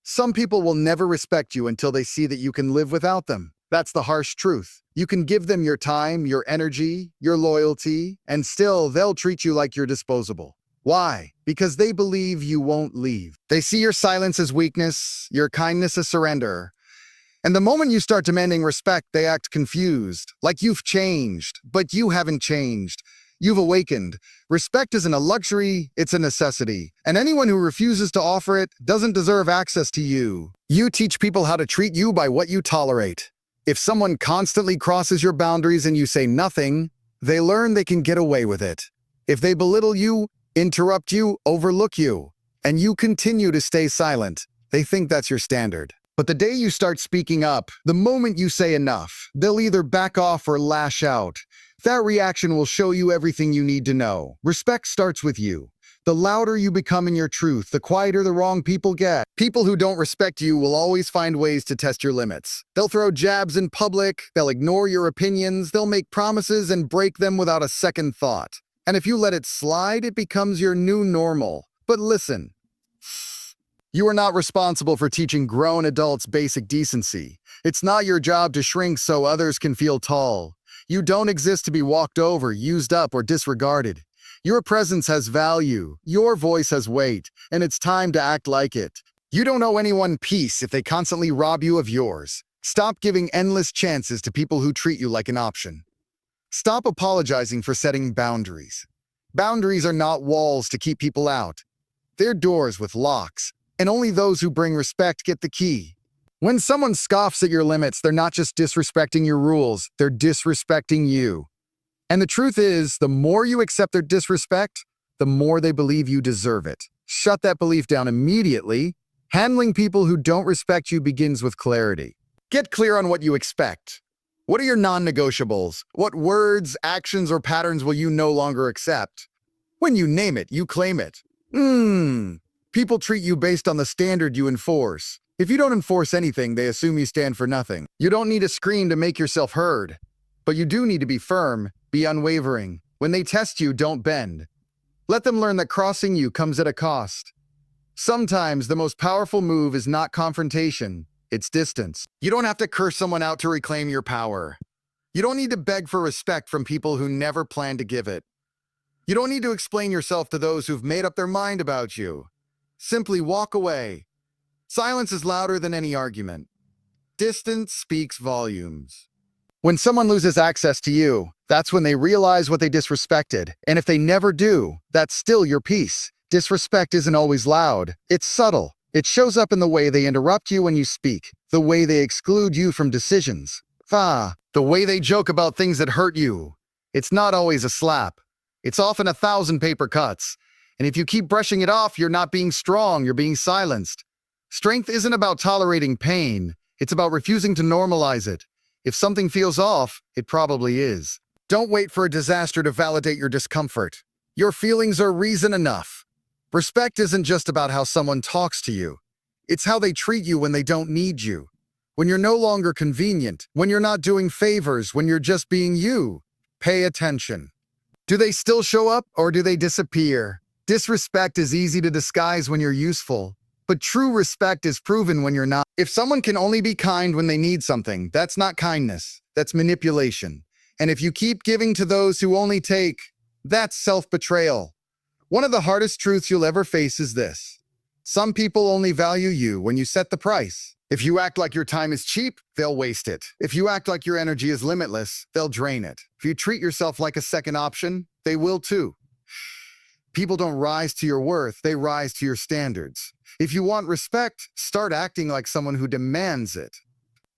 Some people will never respect you until they see that you can live without them. That's the harsh truth. You can give them your time, your energy, your loyalty, and still they'll treat you like you're disposable. Why? Because they believe you won't leave. They see your silence as weakness, your kindness as surrender. And the moment you start demanding respect, they act confused, like you've changed, but you haven't changed. You've awakened. Respect isn't a luxury, it's a necessity. And anyone who refuses to offer it doesn't deserve access to you. You teach people how to treat you by what you tolerate. If someone constantly crosses your boundaries and you say nothing, they learn they can get away with it. If they belittle you, interrupt you, overlook you, and you continue to stay silent, they think that's your standard. But the day you start speaking up, the moment you say enough, they'll either back off or lash out. That reaction will show you everything you need to know. Respect starts with you. The louder you become in your truth, the quieter the wrong people get. People who don't respect you will always find ways to test your limits. They'll throw jabs in public, they'll ignore your opinions, they'll make promises and break them without a second thought. And if you let it slide, it becomes your new normal. But listen, you are not responsible for teaching grown adults basic decency. It's not your job to shrink so others can feel tall. You don't exist to be walked over, used up, or disregarded. Your presence has value, your voice has weight, and it's time to act like it. You don't owe anyone peace if they constantly rob you of yours. Stop giving endless chances to people who treat you like an option. Stop apologizing for setting boundaries. Boundaries are not walls to keep people out. They're doors with locks, and only those who bring respect get the key. When someone scoffs at your limits, they're not just disrespecting your rules, they're disrespecting you. And the truth is, the more you accept their disrespect, the more they believe you deserve it. Shut that belief down immediately. Handling people who don't respect you begins with clarity. Get clear on what you expect. What are your non-negotiables? What words, actions, or patterns will you no longer accept? When you name it, you claim it. People treat you based on the standard you enforce. If you don't enforce anything, they assume you stand for nothing. You don't need to scream to make yourself heard. But you do need to be firm, be unwavering. When they test you, don't bend. Let them learn that crossing you comes at a cost. Sometimes the most powerful move is not confrontation, it's distance. You don't have to curse someone out to reclaim your power. You don't need to beg for respect from people who never plan to give it. You don't need to explain yourself to those who've made up their mind about you. Simply walk away. Silence is louder than any argument. Distance speaks volumes. When someone loses access to you, that's when they realize what they disrespected. And if they never do, that's still your peace. Disrespect isn't always loud. It's subtle. It shows up in the way they interrupt you when you speak, the way they exclude you from decisions. The way they joke about things that hurt you. It's not always a slap. It's often 1,000 paper cuts. And if you keep brushing it off, you're not being strong, you're being silenced. Strength isn't about tolerating pain. It's about refusing to normalize it. If something feels off, it probably is. Don't wait for a disaster to validate your discomfort. Your feelings are reason enough. Respect isn't just about how someone talks to you. It's how they treat you when they don't need you. When you're no longer convenient, when you're not doing favors, when you're just being you. Pay attention. Do they still show up or do they disappear? Disrespect is easy to disguise when you're useful, but true respect is proven when you're not. If someone can only be kind when they need something, that's not kindness, that's manipulation. And if you keep giving to those who only take, that's self-betrayal. One of the hardest truths you'll ever face is this. Some people only value you when you set the price. If you act like your time is cheap, they'll waste it. If you act like your energy is limitless, they'll drain it. If you treat yourself like a second option, they will too. People don't rise to your worth, they rise to your standards. If you want respect, start acting like someone who demands it.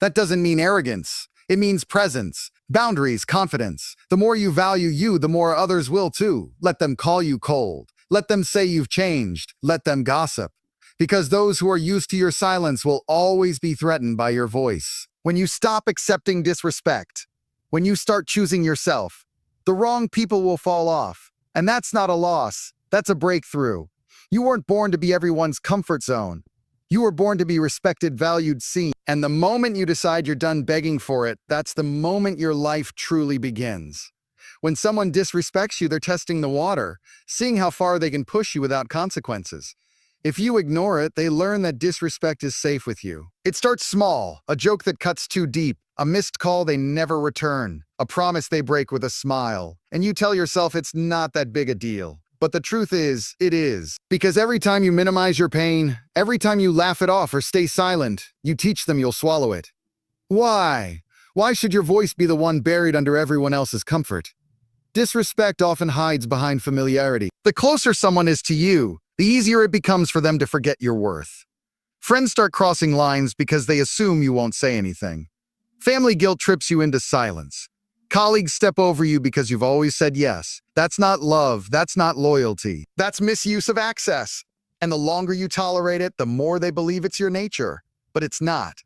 That doesn't mean arrogance. It means presence, boundaries, confidence. The more you value you, the more others will too. Let them call you cold. Let them say you've changed. Let them gossip. Because those who are used to your silence will always be threatened by your voice. When you stop accepting disrespect, when you start choosing yourself, the wrong people will fall off. And that's not a loss. That's a breakthrough. You weren't born to be everyone's comfort zone. You were born to be respected, valued, seen. And the moment you decide you're done begging for it, that's the moment your life truly begins. When someone disrespects you, they're testing the water, seeing how far they can push you without consequences. If you ignore it, they learn that disrespect is safe with you. It starts small, a joke that cuts too deep, a missed call they never return, a promise they break with a smile, and you tell yourself it's not that big a deal. But the truth is, it is. Because every time you minimize your pain, every time you laugh it off or stay silent, you teach them you'll swallow it. Why? Why should your voice be the one buried under everyone else's comfort? Disrespect often hides behind familiarity. The closer someone is to you, the easier it becomes for them to forget your worth. Friends start crossing lines because they assume you won't say anything. Family guilt trips you into silence. Colleagues step over you because you've always said yes. That's not love. That's not loyalty. That's misuse of access. And the longer you tolerate it, the more they believe it's your nature. But it's not.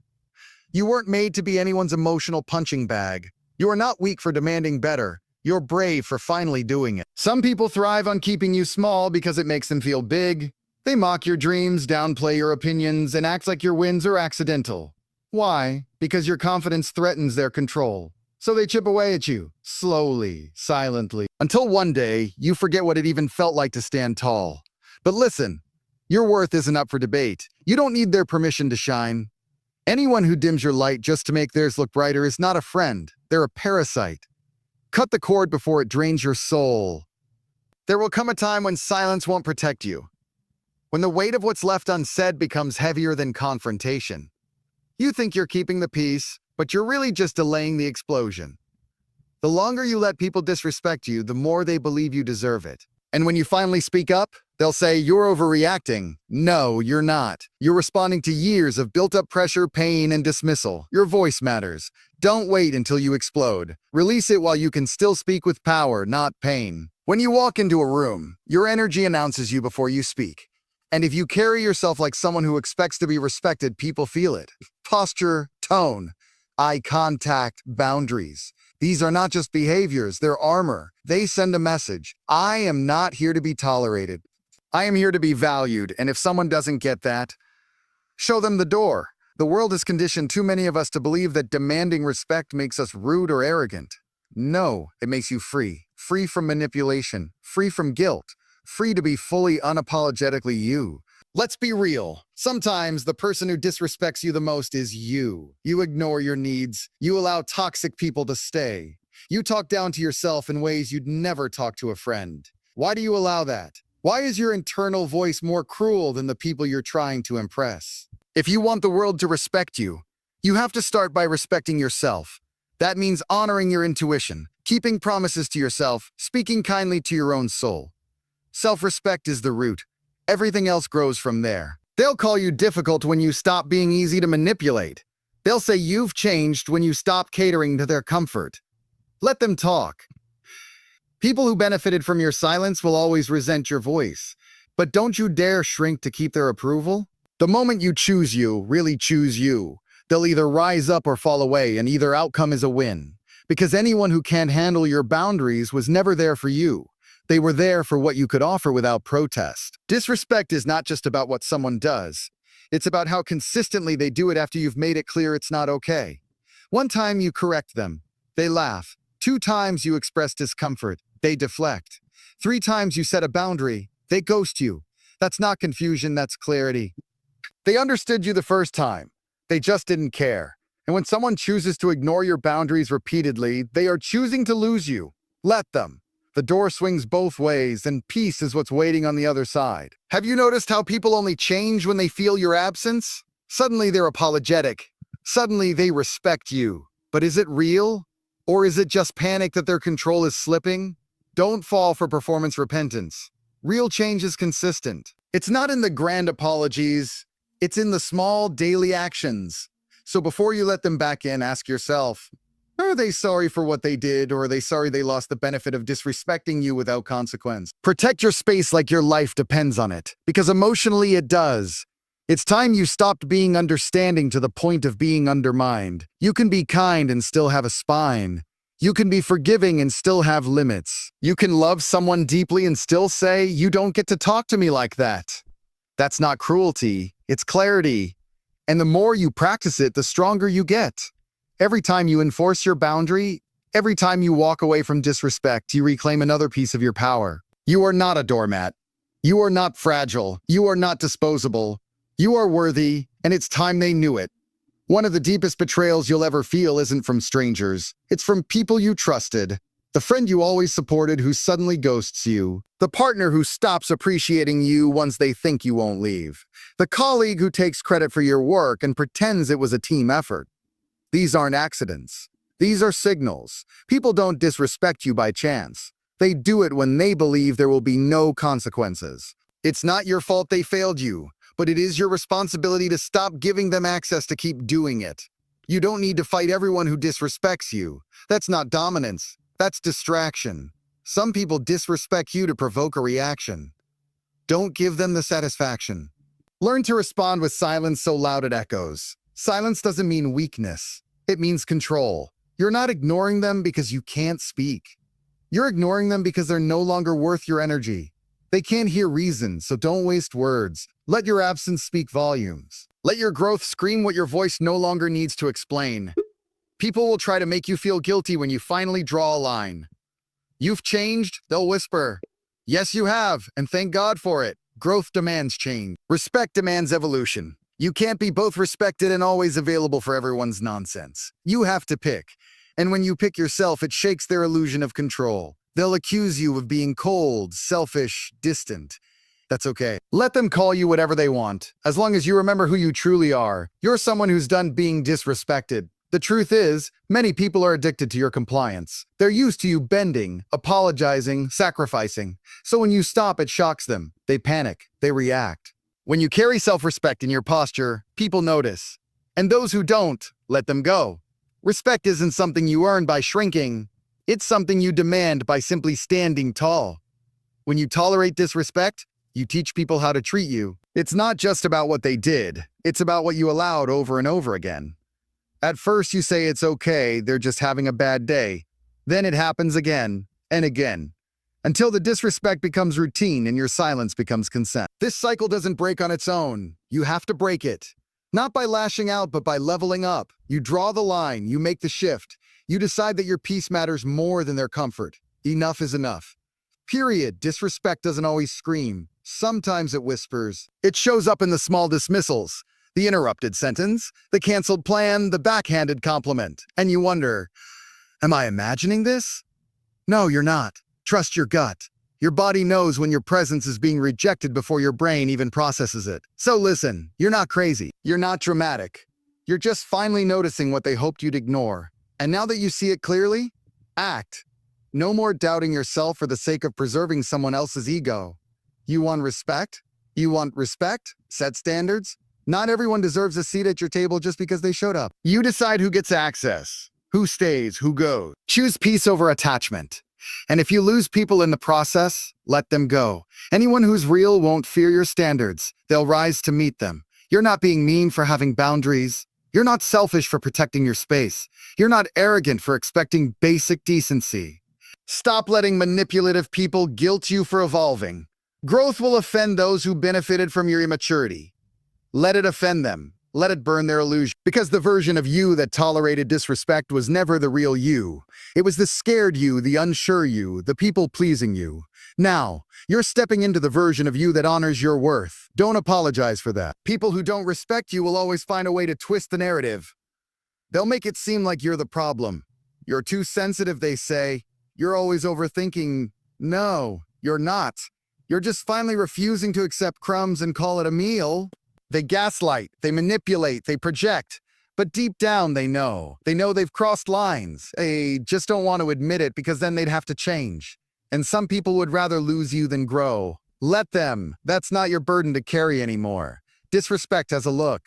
You weren't made to be anyone's emotional punching bag. You are not weak for demanding better. You're brave for finally doing it. Some people thrive on keeping you small because it makes them feel big. They mock your dreams, downplay your opinions, and act like your wins are accidental. Why? Because your confidence threatens their control. So they chip away at you, slowly, silently, until one day you forget what it even felt like to stand tall. But listen, your worth isn't up for debate. You don't need their permission to shine. Anyone who dims your light just to make theirs look brighter is not a friend. They're a parasite. Cut the cord before it drains your soul. There will come a time when silence won't protect you. When the weight of what's left unsaid becomes heavier than confrontation. You think you're keeping the peace, but you're really just delaying the explosion. The longer you let people disrespect you, the more they believe you deserve it. And when you finally speak up, they'll say, "You're overreacting." No, you're not. You're responding to years of built-up pressure, pain, and dismissal. Your voice matters. Don't wait until you explode. Release it while you can still speak with power, not pain. When you walk into a room, your energy announces you before you speak. And if you carry yourself like someone who expects to be respected, people feel it. Posture, tone, eye contact, boundaries. These are not just behaviors, they're armor. They send a message. I am not here to be tolerated. I am here to be valued, and if someone doesn't get that, show them the door. The world has conditioned too many of us to believe that demanding respect makes us rude or arrogant. No, it makes you free. Free from manipulation, free from guilt, free to be fully unapologetically you. Let's be real. Sometimes the person who disrespects you the most is you. You ignore your needs. You allow toxic people to stay. You talk down to yourself in ways you'd never talk to a friend. Why do you allow that? Why is your internal voice more cruel than the people you're trying to impress? If you want the world to respect you, you have to start by respecting yourself. That means honoring your intuition, keeping promises to yourself, speaking kindly to your own soul. Self-respect is the root. Everything else grows from there. They'll call you difficult when you stop being easy to manipulate. They'll say you've changed when you stop catering to their comfort. Let them talk. People who benefited from your silence will always resent your voice. But don't you dare shrink to keep their approval. The moment you choose you, really choose you, they'll either rise up or fall away, and either outcome is a win. Because anyone who can't handle your boundaries was never there for you. They were there for what you could offer without protest. Disrespect is not just about what someone does. It's about how consistently they do it after you've made it clear it's not okay. One time you correct them, they laugh. 2 times you express discomfort, they deflect. 3 times you set a boundary, they ghost you. That's not confusion, that's clarity. They understood you the first time. They just didn't care. And when someone chooses to ignore your boundaries repeatedly, they are choosing to lose you. Let them. The door swings both ways, and peace is what's waiting on the other side. Have you noticed how people only change when they feel your absence? Suddenly they're apologetic. Suddenly they respect you. But is it real? Or is it just panic that their control is slipping? Don't fall for performance repentance. Real change is consistent. It's not in the grand apologies. It's in the small daily actions. So before you let them back in, ask yourself, are they sorry for what they did, or are they sorry they lost the benefit of disrespecting you without consequence? Protect your space like your life depends on it, because emotionally it does. It's time you stopped being understanding to the point of being undermined. You can be kind and still have a spine. You can be forgiving and still have limits. You can love someone deeply and still say, "You don't get to talk to me like that." That's not cruelty, it's clarity. And the more you practice it, the stronger you get. Every time you enforce your boundary, every time you walk away from disrespect, you reclaim another piece of your power. You are not a doormat. You are not fragile. You are not disposable. You are worthy, and it's time they knew it. One of the deepest betrayals you'll ever feel isn't from strangers. It's from people you trusted. The friend you always supported who suddenly ghosts you. The partner who stops appreciating you once they think you won't leave. The colleague who takes credit for your work and pretends it was a team effort. These aren't accidents. These are signals. People don't disrespect you by chance. They do it when they believe there will be no consequences. It's not your fault they failed you, but it is your responsibility to stop giving them access to keep doing it. You don't need to fight everyone who disrespects you. That's not dominance. That's distraction. Some people disrespect you to provoke a reaction. Don't give them the satisfaction. Learn to respond with silence so loud it echoes. Silence doesn't mean weakness. It means control. You're not ignoring them because you can't speak. You're ignoring them because they're no longer worth your energy. They can't hear reason, so don't waste words. Let your absence speak volumes. Let your growth scream what your voice no longer needs to explain. People will try to make you feel guilty when you finally draw a line. You've changed, they'll whisper. Yes, you have, and thank God for it. Growth demands change. Respect demands evolution. You can't be both respected and always available for everyone's nonsense. You have to pick. And when you pick yourself, it shakes their illusion of control. They'll accuse you of being cold, selfish, distant. That's okay. Let them call you whatever they want. As long as you remember who you truly are, you're someone who's done being disrespected. The truth is, many people are addicted to your compliance. They're used to you bending, apologizing, sacrificing. So when you stop, it shocks them. They panic. They react. When you carry self-respect in your posture, people notice. And those who don't, let them go. Respect isn't something you earn by shrinking. It's something you demand by simply standing tall. When you tolerate disrespect, you teach people how to treat you. It's not just about what they did. It's about what you allowed over and over again. At first you say it's okay, they're just having a bad day. Then it happens again and again, until the disrespect becomes routine and your silence becomes consent. This cycle doesn't break on its own. You have to break it. Not by lashing out, but by leveling up. You draw the line, you make the shift. You decide that your peace matters more than their comfort. Enough is enough. Period. Disrespect doesn't always scream. Sometimes it whispers. It shows up in the small dismissals. The interrupted sentence, the canceled plan, the backhanded compliment. And you wonder, am I imagining this? No, you're not. Trust your gut. Your body knows when your presence is being rejected before your brain even processes it. So listen, you're not crazy. You're not dramatic. You're just finally noticing what they hoped you'd ignore. And now that you see it clearly, act. No more doubting yourself for the sake of preserving someone else's ego. You want respect? You want respect? Set standards? Not everyone deserves a seat at your table just because they showed up. You decide who gets access, who stays, who goes. Choose peace over attachment. And if you lose people in the process, let them go. Anyone who's real won't fear your standards. They'll rise to meet them. You're not being mean for having boundaries. You're not selfish for protecting your space. You're not arrogant for expecting basic decency. Stop letting manipulative people guilt you for evolving. Growth will offend those who benefited from your immaturity. Let it offend them. Let it burn their illusion. Because the version of you that tolerated disrespect was never the real you. It was the scared you, the unsure you, the people-pleasing you. Now, you're stepping into the version of you that honors your worth. Don't apologize for that. People who don't respect you will always find a way to twist the narrative. They'll make it seem like you're the problem. You're too sensitive, they say. You're always overthinking. No, you're not. You're just finally refusing to accept crumbs and call it a meal. They gaslight, they manipulate, they project. But deep down, they know. They know they've crossed lines. They just don't want to admit it because then they'd have to change. And some people would rather lose you than grow. Let them. That's not your burden to carry anymore. Disrespect has a look.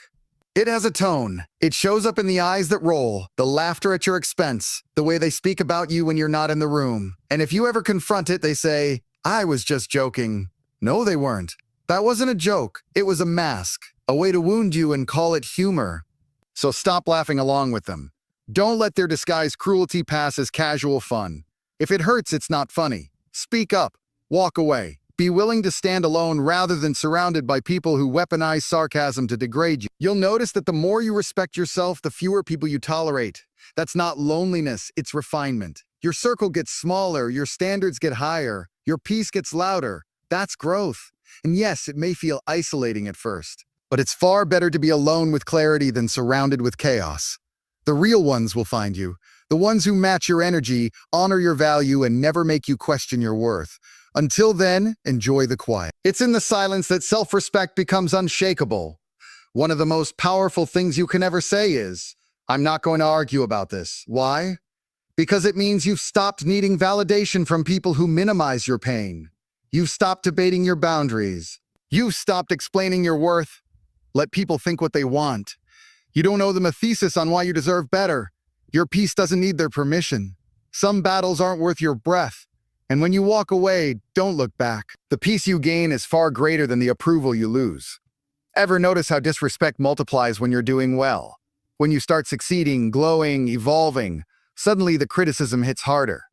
It has a tone. It shows up in the eyes that roll, the laughter at your expense, the way they speak about you when you're not in the room. And if you ever confront it, they say, I was just joking. No, they weren't. That wasn't a joke. It was a mask, a way to wound you and call it humor. So stop laughing along with them. Don't let their disguised cruelty pass as casual fun. If it hurts, it's not funny. Speak up. Walk away. Be willing to stand alone rather than surrounded by people who weaponize sarcasm to degrade you. You'll notice that the more you respect yourself, the fewer people you tolerate. That's not loneliness, it's refinement. Your circle gets smaller, your standards get higher, your peace gets louder. That's growth. And yes, it may feel isolating at first, but it's far better to be alone with clarity than surrounded with chaos. The real ones will find you, the ones who match your energy, honor your value, and never make you question your worth. Until then, enjoy the quiet. It's in the silence that self-respect becomes unshakable. One of the most powerful things you can ever say is, "I'm not going to argue about this." Why? Because it means you've stopped needing validation from people who minimize your pain. You've stopped debating your boundaries. You've stopped explaining your worth. Let people think what they want. You don't owe them a thesis on why you deserve better. Your peace doesn't need their permission. Some battles aren't worth your breath. And when you walk away, don't look back. The peace you gain is far greater than the approval you lose. Ever notice how disrespect multiplies when you're doing well? When you start succeeding, glowing, evolving, suddenly the criticism hits harder.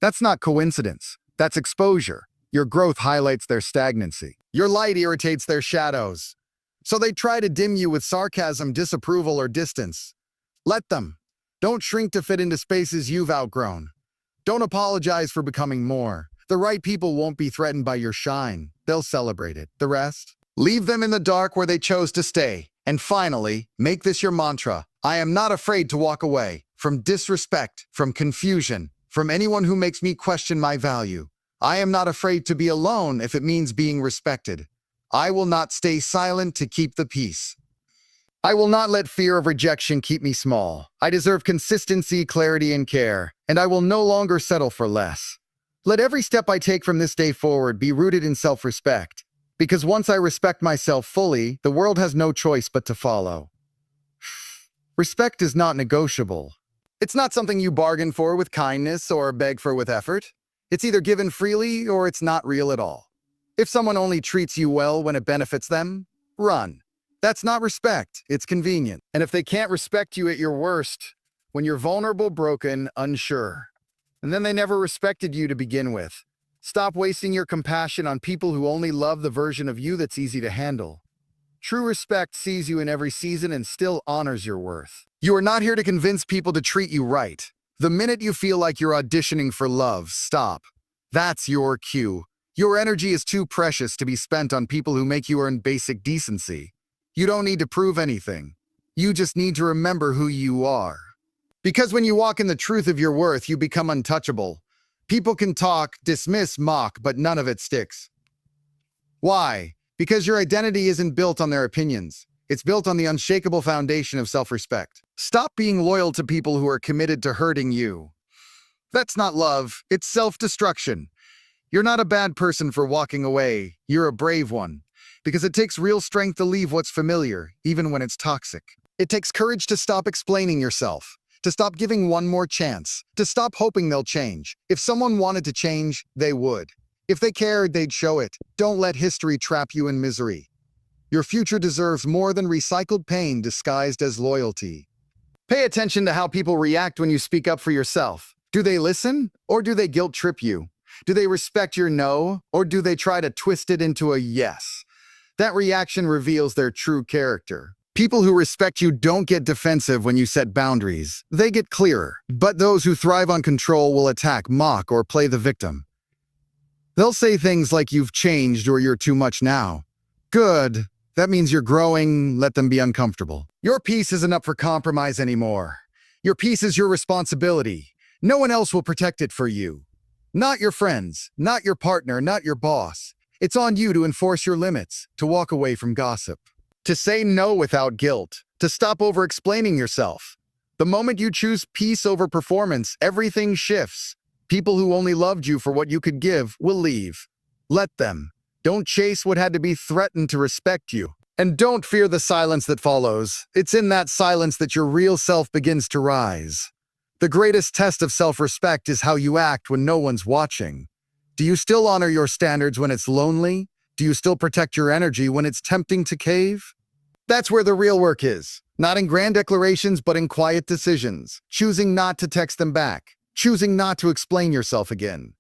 That's not coincidence. That's exposure. Your growth highlights their stagnancy. Your light irritates their shadows. So they try to dim you with sarcasm, disapproval, or distance. Let them. Don't shrink to fit into spaces you've outgrown. Don't apologize for becoming more. The right people won't be threatened by your shine. They'll celebrate it. The rest? Leave them in the dark where they chose to stay. And finally, make this your mantra. I am not afraid to walk away from disrespect, from confusion, from anyone who makes me question my value. I am not afraid to be alone if it means being respected. I will not stay silent to keep the peace. I will not let fear of rejection keep me small. I deserve consistency, clarity, and care, and I will no longer settle for less. Let every step I take from this day forward be rooted in self-respect, because once I respect myself fully, the world has no choice but to follow. Respect is not negotiable. It's not something you bargain for with kindness or beg for with effort. It's either given freely or it's not real at all. If someone only treats you well when it benefits them, run. That's not respect, it's convenient. And if they can't respect you at your worst, when you're vulnerable, broken, unsure, and then they never respected you to begin with, stop wasting your compassion on people who only love the version of you that's easy to handle. True respect sees you in every season and still honors your worth. You are not here to convince people to treat you right. The minute you feel like you're auditioning for love, stop. That's your cue. Your energy is too precious to be spent on people who make you earn basic decency. You don't need to prove anything. You just need to remember who you are. Because when you walk in the truth of your worth, you become untouchable. People can talk, dismiss, mock, but none of it sticks. Why? Because your identity isn't built on their opinions. It's built on the unshakable foundation of self-respect. Stop being loyal to people who are committed to hurting you. That's not love, it's self-destruction. You're not a bad person for walking away. You're a brave one. Because it takes real strength to leave what's familiar, even when it's toxic. It takes courage to stop explaining yourself, to stop giving one more chance, to stop hoping they'll change. If someone wanted to change, they would. If they cared, they'd show it. Don't let history trap you in misery. Your future deserves more than recycled pain disguised as loyalty. Pay attention to how people react when you speak up for yourself. Do they listen, or do they guilt trip you? Do they respect your no, or do they try to twist it into a yes? That reaction reveals their true character. People who respect you don't get defensive when you set boundaries. They get clearer. But those who thrive on control will attack, mock, or play the victim. They'll say things like you've changed or you're too much now. Good. That means you're growing. Let them be uncomfortable. Your peace isn't up for compromise anymore. Your peace is your responsibility. No one else will protect it for you. Not your friends, not your partner, not your boss. It's on you to enforce your limits, to walk away from gossip, to say no without guilt, to stop over-explaining yourself. The moment you choose peace over performance, everything shifts. People who only loved you for what you could give will leave. Let them. Don't chase what had to be threatened to respect you. And don't fear the silence that follows. It's in that silence that your real self begins to rise. The greatest test of self-respect is how you act when no one's watching. Do you still honor your standards when it's lonely? Do you still protect your energy when it's tempting to cave? That's where the real work is. Not in grand declarations, but in quiet decisions. Choosing not to text them back. Choosing not to explain yourself again.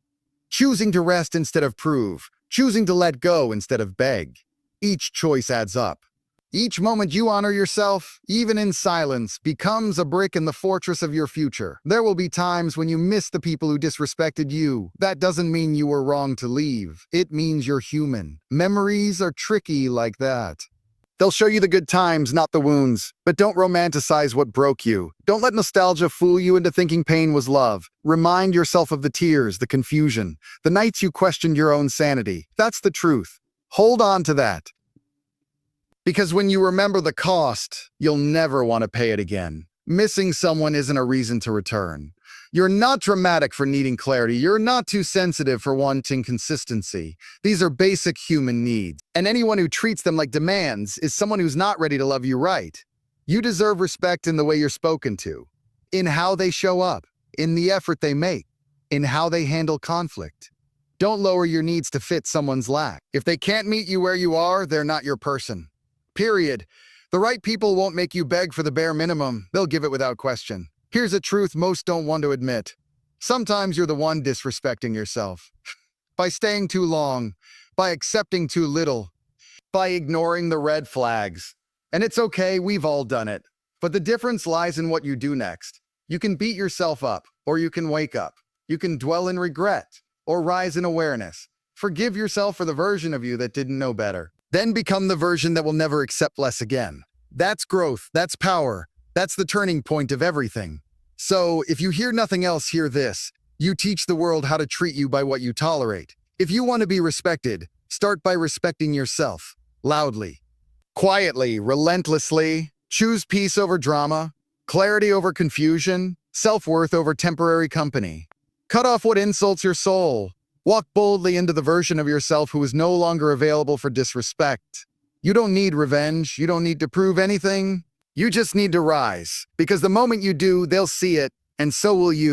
Choosing to rest instead of prove. Choosing to let go instead of beg. Each choice adds up. Each moment you honor yourself, even in silence, becomes a brick in the fortress of your future. There will be times when you miss the people who disrespected you. That doesn't mean you were wrong to leave. It means you're human. Memories are tricky like that. They'll show you the good times, not the wounds. But don't romanticize what broke you. Don't let nostalgia fool you into thinking pain was love. Remind yourself of the tears, the confusion, the nights you questioned your own sanity. That's the truth. Hold on to that. Because when you remember the cost, you'll never want to pay it again. Missing someone isn't a reason to return. You're not dramatic for needing clarity. You're not too sensitive for wanting consistency. These are basic human needs. And anyone who treats them like demands is someone who's not ready to love you right. You deserve respect in the way you're spoken to, in how they show up, in the effort they make, in how they handle conflict. Don't lower your needs to fit someone's lack. If they can't meet you where you are, they're not your person. Period. The right people won't make you beg for the bare minimum. They'll give it without question. Here's a truth most don't want to admit. Sometimes you're the one disrespecting yourself. By staying too long, by accepting too little, by ignoring the red flags. And it's okay, we've all done it. But the difference lies in what you do next. You can beat yourself up, or you can wake up. You can dwell in regret, or rise in awareness. Forgive yourself for the version of you that didn't know better. Then become the version that will never accept less again. That's growth, that's power, that's the turning point of everything. So, if you hear nothing else, hear this. You teach the world how to treat you by what you tolerate. If you want to be respected, start by respecting yourself. Loudly. Quietly, relentlessly. Choose peace over drama, clarity over confusion, self-worth over temporary company. Cut off what insults your soul. Walk boldly into the version of yourself who is no longer available for disrespect. You don't need revenge. You don't need to prove anything. You just need to rise. Because the moment you do, they'll see it, and so will you.